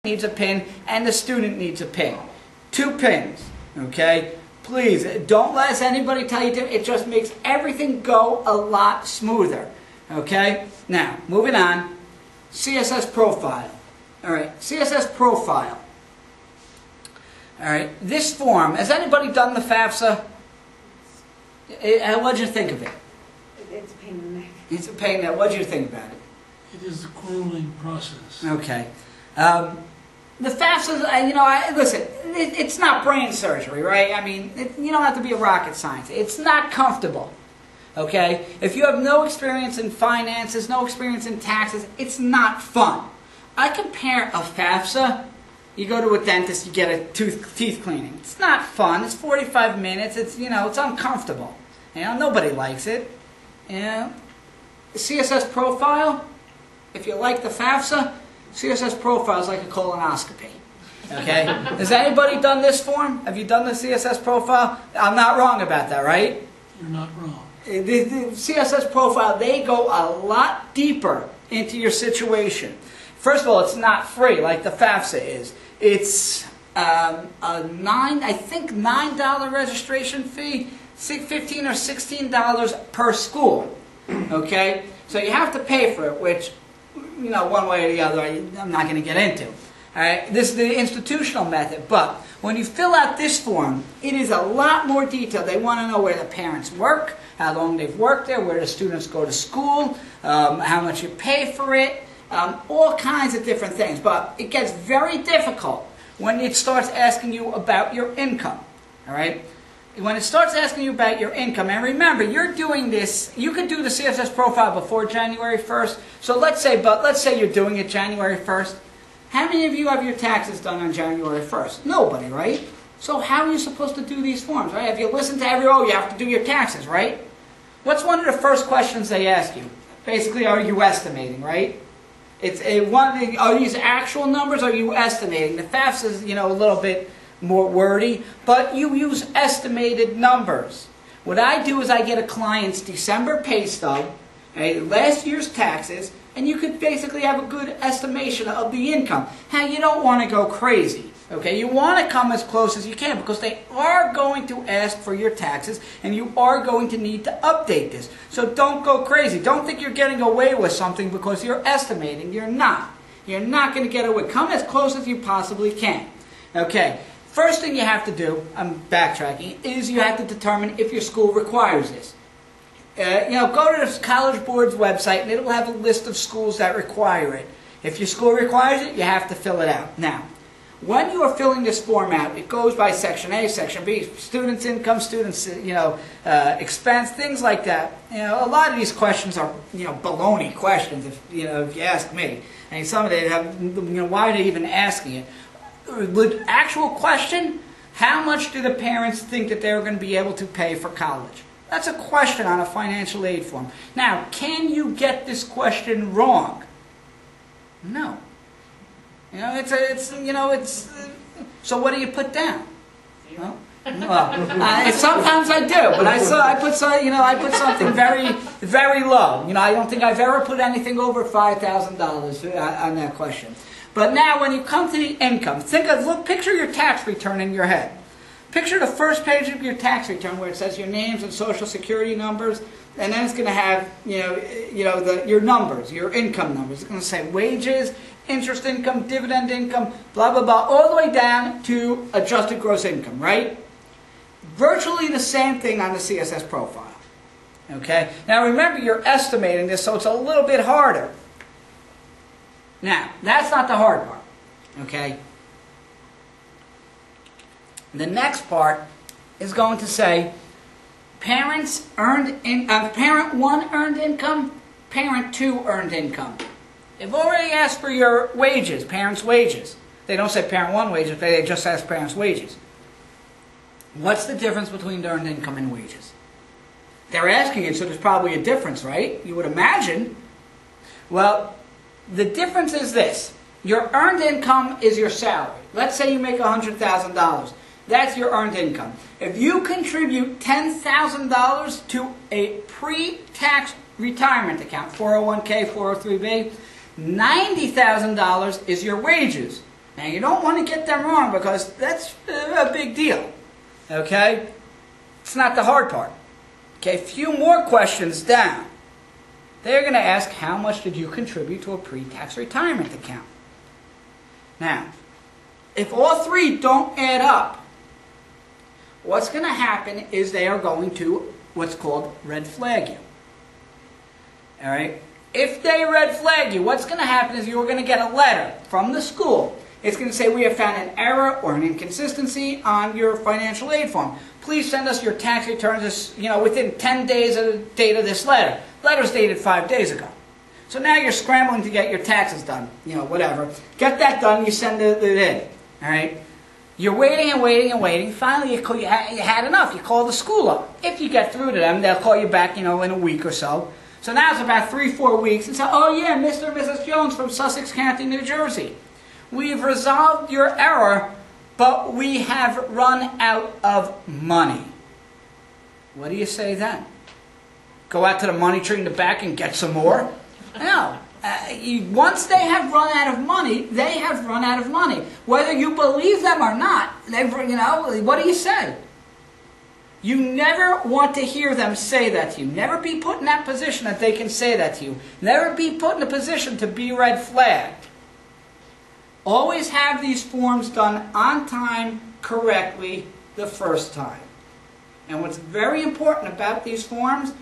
needs a pin and the student needs a pin. 2 pins, okay? Please, don't let anybody tell you to. It just makes everything go a lot smoother, okay? Now, moving on, CSS profile. All right, CSS profile. All right, this form, has anybody done the FAFSA? What did you think of it? It's a pain in the neck. It's a pain in the neck. What did you think about it? It is a grueling process. Okay. The FAFSA, listen, it's not brain surgery, right? I mean, you don't have to be a rocket scientist. It's not comfortable, okay? If you have no experience in finances, no experience in taxes, it's not fun. I compare a FAFSA, you go to a dentist, you get a teeth cleaning. It's not fun. It's 45 minutes. It's uncomfortable. Nobody likes it. CSS profile, if you like the FAFSA, CSS profile is like a colonoscopy. Okay? Has anybody done this form? Have you done the CSS profile? I'm not wrong about that, right? You're not wrong. The CSS profile, they go a lot deeper into your situation. First of all, it's not free like the FAFSA is. It's I think $9 registration fee, $15 or $16 per school. Okay? So you have to pay for it, which, one way or the other, I'm not going to get into. All right? This is the institutional method. But when you fill out this form, it is a lot more detailed. They want to know where the parents work, how long they've worked there, where the students go to school, how much you pay for it, all kinds of different things. But it gets very difficult when it starts asking you about your income. All right? When it starts asking you about your income, and remember, you're doing this, you could do the CSS profile before January 1st. So let's say you're doing it January 1st. How many of you have your taxes done on January 1st? Nobody, right? So how are you supposed to do these forms, right? If you listen to you have to do your taxes, right? What's one of the first questions they ask you? Basically, are you estimating, right? Are these actual numbers, or are you estimating? The FAFSA is, a little bit more wordy, but you use estimated numbers. What I do is I get a client's December pay stub, last year's taxes, and you could basically have a good estimation of the income. Now, you don't want to go crazy, okay? You want to come as close as you can, because they are going to ask for your taxes, and you are going to need to update this. So don't go crazy. Don't think you're getting away with something because you're estimating. You're not. You're not going to get away. Come as close as you possibly can, okay? First thing you have to do, I'm backtracking, is you have to determine if your school requires this. Go to the College Board's website and it'll have a list of schools that require it. If your school requires it, you have to fill it out. Now, when you are filling this form out, it goes by Section A, Section B, students' income, students' expense, things like that. A lot of these questions are baloney questions, if you ask me. And some of them have, why are they even asking it? The actual question, how much do the parents think that they're going to be able to pay for college? That's a question on a financial aid form. Now, can you get this question wrong? No. So what do you put down? Well, sometimes I do, but I put something very, very low. I don't think I've ever put anything over $5,000 on that question. But now, when you come to the income, picture your tax return in your head. Picture the first page of your tax return where it says your names and social security numbers, and then it's going to have your numbers, your income numbers. It's going to say wages, interest income, dividend income, blah blah blah, all the way down to adjusted gross income, right? Virtually the same thing on the CSS profile. Okay. Now remember, you're estimating this, so it's a little bit harder. Now, that's not the hard part, okay? The next part is going to say parent 1 earned income, parent 2 earned income. They've already asked for your wages, parents' wages. They don't say parent 1 wages, they just ask parents' wages. What's the difference between earned income and wages? They're asking it, so there's probably a difference, right? You would imagine. Well, the difference is this. Your earned income is your salary. Let's say you make $100,000. That's your earned income. If you contribute $10,000 to a pre-tax retirement account, 401k, 403b, $90,000 is your wages. Now, you don't want to get them wrong because that's a big deal. Okay? It's not the hard part. Okay, a few more questions down. They're going to ask, how much did you contribute to a pre-tax retirement account? Now, if all three don't add up, what's going to happen is they are going to what's called red flag you. All right? If they red flag you, what's going to happen is you're going to get a letter from the school. It's going to say, we have found an error or an inconsistency on your financial aid form. Please send us your tax returns within 10 days of the date of this letter. Letter's dated 5 days ago. So now you're scrambling to get your taxes done. Whatever. Get that done, you send it in. All right? You're waiting and waiting and waiting. Finally, you had enough. You call the school up. If you get through to them, they'll call you back, in a week or so. So now it's about 3-4 weeks and say, oh yeah, Mr. and Mrs. Jones from Sussex County, New Jersey. We've resolved your error, but we have run out of money. What do you say then? Go out to the money tree in the back and get some more? No. Once they have run out of money, they have run out of money. Whether you believe them or not, what do you say? You never want to hear them say that to you. Never be put in that position that they can say that to you. Never be put in a position to be red flagged. Always have these forms done on time, correctly, the first time. And what's very important about these forms,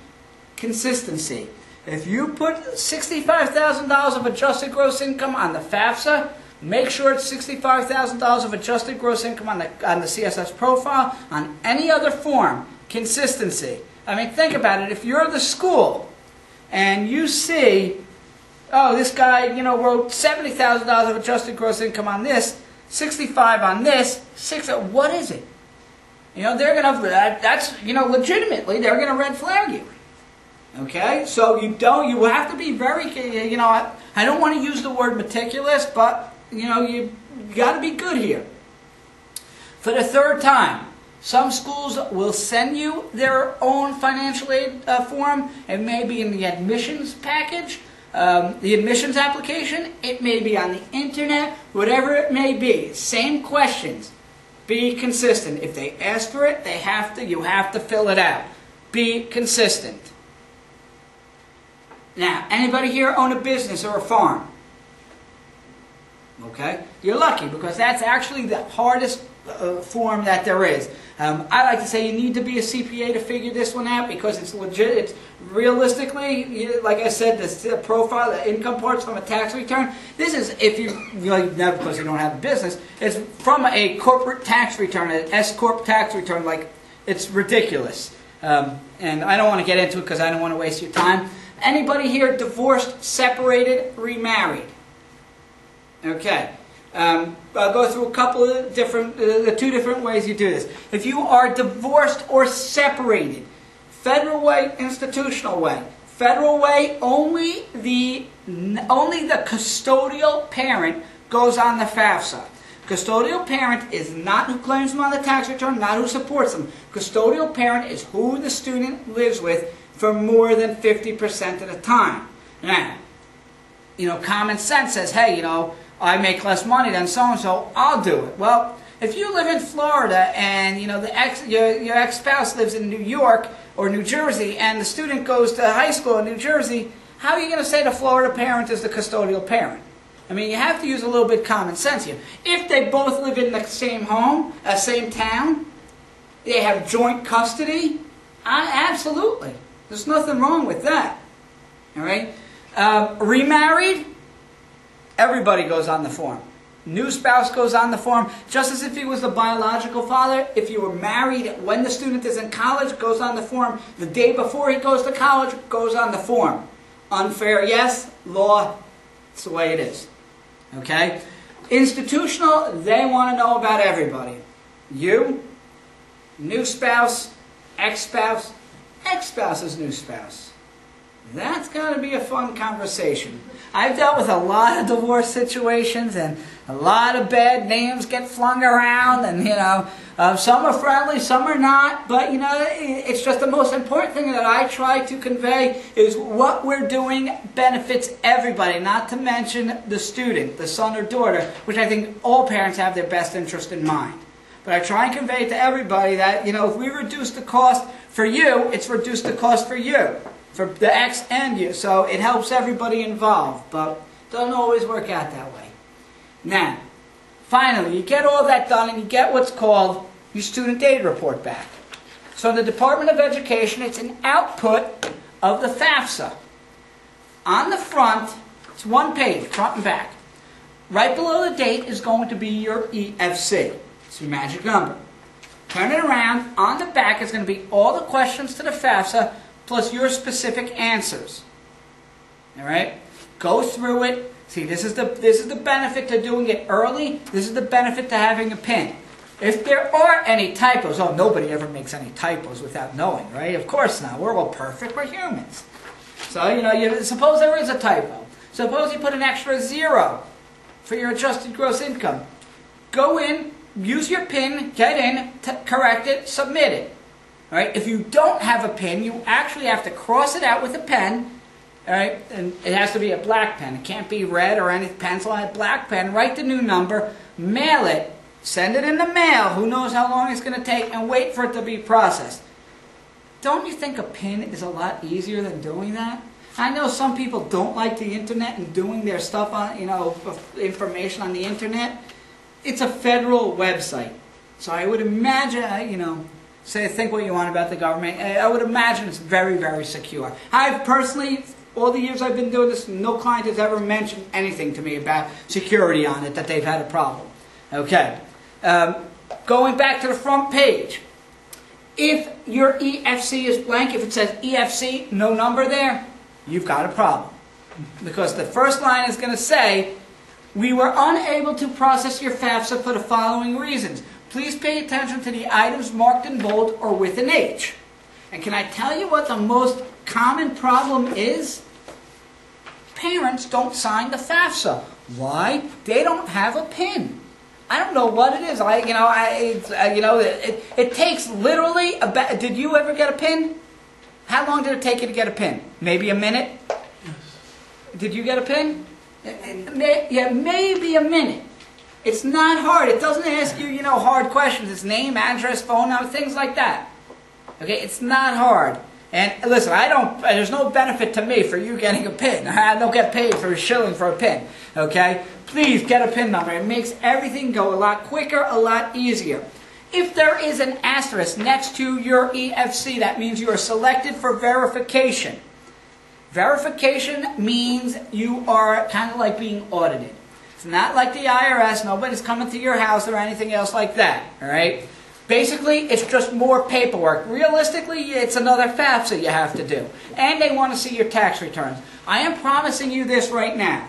consistency. If you put $65,000 of adjusted gross income on the FAFSA, make sure it's $65,000 of adjusted gross income on the CSS profile. On any other form, consistency. I mean, think about it. If you're the school and you see, oh, this guy, wrote $70,000 of adjusted gross income on this, 65 on this, what is it? They're going to, that's, legitimately, they're going to red flag you. Okay? So you have to be very, I don't want to use the word meticulous, but, you got to be good here. For the third time, some schools will send you their own financial aid form. It may be in the admissions package. The admissions application, it may be on the internet, whatever it may be. Same questions. Be consistent. If they ask for it, you have to fill it out. Be consistent. Now, anybody here own a business or a farm? Okay? You're lucky because that's actually the hardest form that there is. I like to say you need to be a CPA to figure this one out because it's legit. It's realistically, like I said, the profile, the income parts from a tax return. This is if never because you don't have a business. It's from a corporate tax return, an S-corp tax return. Like it's ridiculous, and I don't want to get into it because I don't want to waste your time. Anybody here divorced, separated, remarried? Okay. I'll go through a couple of the two different ways you do this. If you are divorced or separated, federal way, institutional way. Federal way, only the custodial parent goes on the FAFSA. Custodial parent is not who claims them on the tax return, not who supports them. Custodial parent is who the student lives with for more than 50% of the time. Now, common sense says, hey, I make less money than so-and-so, I'll do it. Well, if you live in Florida and, your ex-spouse lives in New York or New Jersey and the student goes to high school in New Jersey, how are you going to say the Florida parent is the custodial parent? I mean, you have to use a little bit of common sense here. If they both live in the same home, same town, they have joint custody, absolutely. There's nothing wrong with that. All right? Remarried? Everybody goes on the form. New spouse goes on the form, just as if he was the biological father. If you were married when the student is in college, goes on the form. The day before he goes to college, goes on the form. Unfair, yes. Law, it's the way it is. Okay? Institutional, they want to know about everybody. You, new spouse, ex-spouse, ex-spouse's new spouse. That's got to be a fun conversation. I've dealt with a lot of divorce situations, and A lot of bad names get flung around, and some are friendly, some are not, but it's just the most important thing that I try to convey is what we're doing benefits everybody, not to mention the student, the son or daughter, which I think all parents have their best interest in mind. But I try and convey to everybody that, if we reduce the cost for you, it's reduced the cost for you, for the X and you. So it helps everybody involved, but it doesn't always work out that way. Now, finally, you get all that done and you get what's called your student aid report back. So in the Department of Education, it's an output of the FAFSA. On the front, it's one page, front and back. Right below the date is going to be your EFC. It's your magic number. Turn it around. On the back is going to be all the questions to the FAFSA plus your specific answers. All right? Go through it. See, this is the benefit to doing it early. This is the benefit to having a pin. If there are any typos, nobody ever makes any typos without knowing, right? Of course not. We're all perfect. We're humans. So, suppose there is a typo. Suppose you put an extra 0 for your adjusted gross income. Go in, use your pin, get in, correct it, submit it. All right? If you don't have a pin, you actually have to cross it out with a pen. All right, and it has to be a black pen. It can't be red or any pencil. A black pen. Write the new number, mail it, send it in the mail. Who knows how long it's going to take, and wait for it to be processed. Don't you think a pin is a lot easier than doing that? I know some people don't like the internet and doing their stuff on, information on the internet. It's a federal website, so I would imagine, think what you want about the government. I would imagine it's very, very secure. I've personally, all the years I've been doing this, no client has ever mentioned anything to me about security on it, that they've had a problem. Okay. Going back to the front page. If your EFC is blank, if it says EFC, no number there, you've got a problem. Because the first line is going to say, we were unable to process your FAFSA for the following reasons. Please pay attention to the items marked in bold or with an H. And can I tell you what the most common problem is? Parents don't sign the FAFSA. Why? They don't have a PIN. I don't know what it is. It takes literally did you ever get a PIN? How long did it take you to get a PIN? Maybe a minute? Yes. Did you get a PIN? Yeah, maybe a minute. It's not hard. It doesn't ask you, hard questions. It's name, address, phone number, things like that. Okay, it's not hard. And listen, there's no benefit to me for you getting a PIN. I don't get paid for a shilling for a PIN. Okay? Please get a PIN number. It makes everything go a lot quicker, a lot easier. If there is an asterisk next to your EFC, that means you are selected for verification. Verification means you are kind of like being audited. It's not like the IRS. Nobody's coming to your house or anything else like that. All right? Basically, it's just more paperwork. Realistically, it's another FAFSA you have to do. And they want to see your tax returns. I am promising you this right now.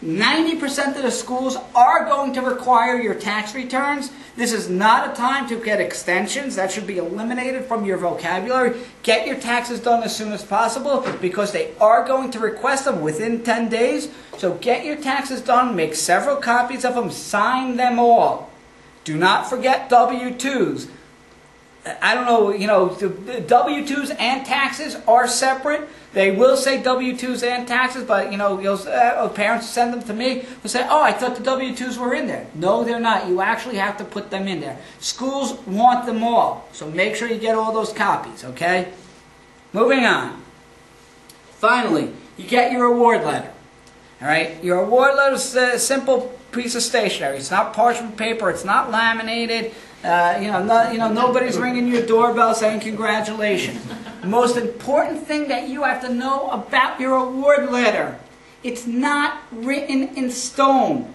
90% of the schools are going to require your tax returns. This is not a time to get extensions. That should be eliminated from your vocabulary. Get your taxes done as soon as possible because they are going to request them within 10 days. So get your taxes done, make several copies of them, sign them all. Do not forget W-2s. I don't know, the W-2s and taxes are separate. They will say W-2s and taxes, but, parents send them to me. Will say, oh, I thought the W-2s were in there. No, they're not. You actually have to put them in there. Schools want them all, so make sure you get all those copies, okay? Moving on. Finally, you get your award letter. All right? Your award letter is a simple piece of stationery. It's not parchment paper. It's not laminated. Nobody's ringing your doorbell saying congratulations. The most important thing that you have to know about your award letter, it's not written in stone.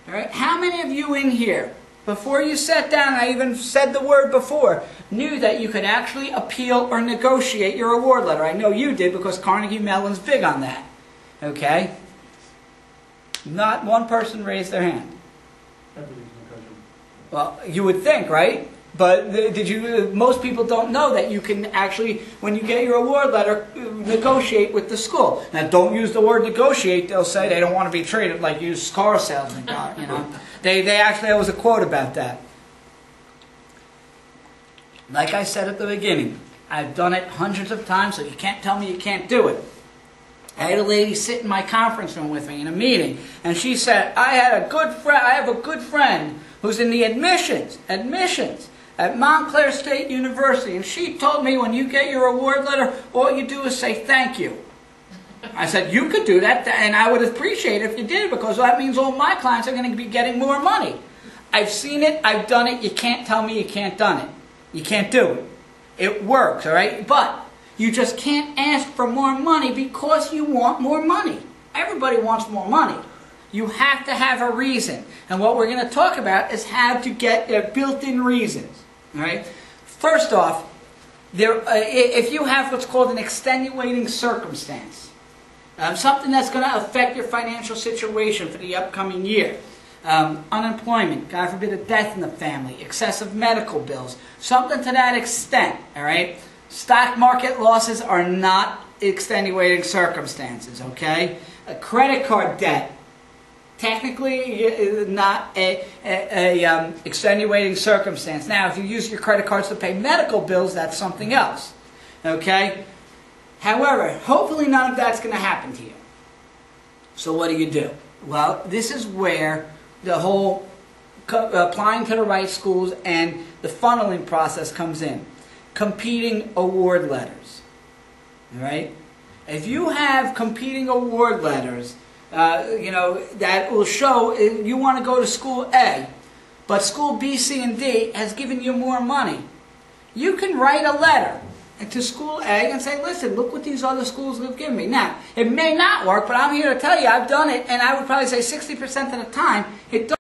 All right? How many of you in here, before you sat down, I even said the word before, knew that you could actually appeal or negotiate your award letter? I know you did because Carnegie Mellon's big on that. Okay? Not one person raised their hand. Well, you would think, right? But most people don't know that you can actually, when you get your award letter, negotiate with the school. Now, don't use the word negotiate. They'll say they don't want to be treated like used car salesman got, you know. They actually, there was a quote about that. Like I said at the beginning, I've done it hundreds of times, so you can't tell me you can't do it. I had a lady sit in my conference room with me in a meeting, and she said, I have a good friend who's in the admissions at Montclair State University, and she told me when you get your award letter, all you do is say thank you. I said, you could do that, and I would appreciate it if you did, because that means all my clients are going to be getting more money. I've seen it, I've done it, you can't tell me you can't done it. You can't do it. It works, all right? But you just can't ask for more money because you want more money. Everybody wants more money. You have to have a reason. And what we're going to talk about is how to get built-in reasons. All right? First off, if you have what's called an extenuating circumstance, something that's going to affect your financial situation for the upcoming year, unemployment, God forbid a death in the family, excessive medical bills, something to that extent, all right? Stock market losses are not extenuating circumstances, okay? A credit card debt, technically not a extenuating circumstance. Now, if you use your credit cards to pay medical bills, that's something else, okay? However, hopefully none of that's going to happen to you. So what do? Well, this is where the whole applying to the right schools and the funneling process comes in. Competing award letters. All right? If you have competing award letters, that will show you want to go to school A, but school B, C, and D has given you more money. You can write a letter to school A and say, listen, look what these other schools have given me. Now, it may not work, but I'm here to tell you I've done it, and I would probably say 60% of the time, it does.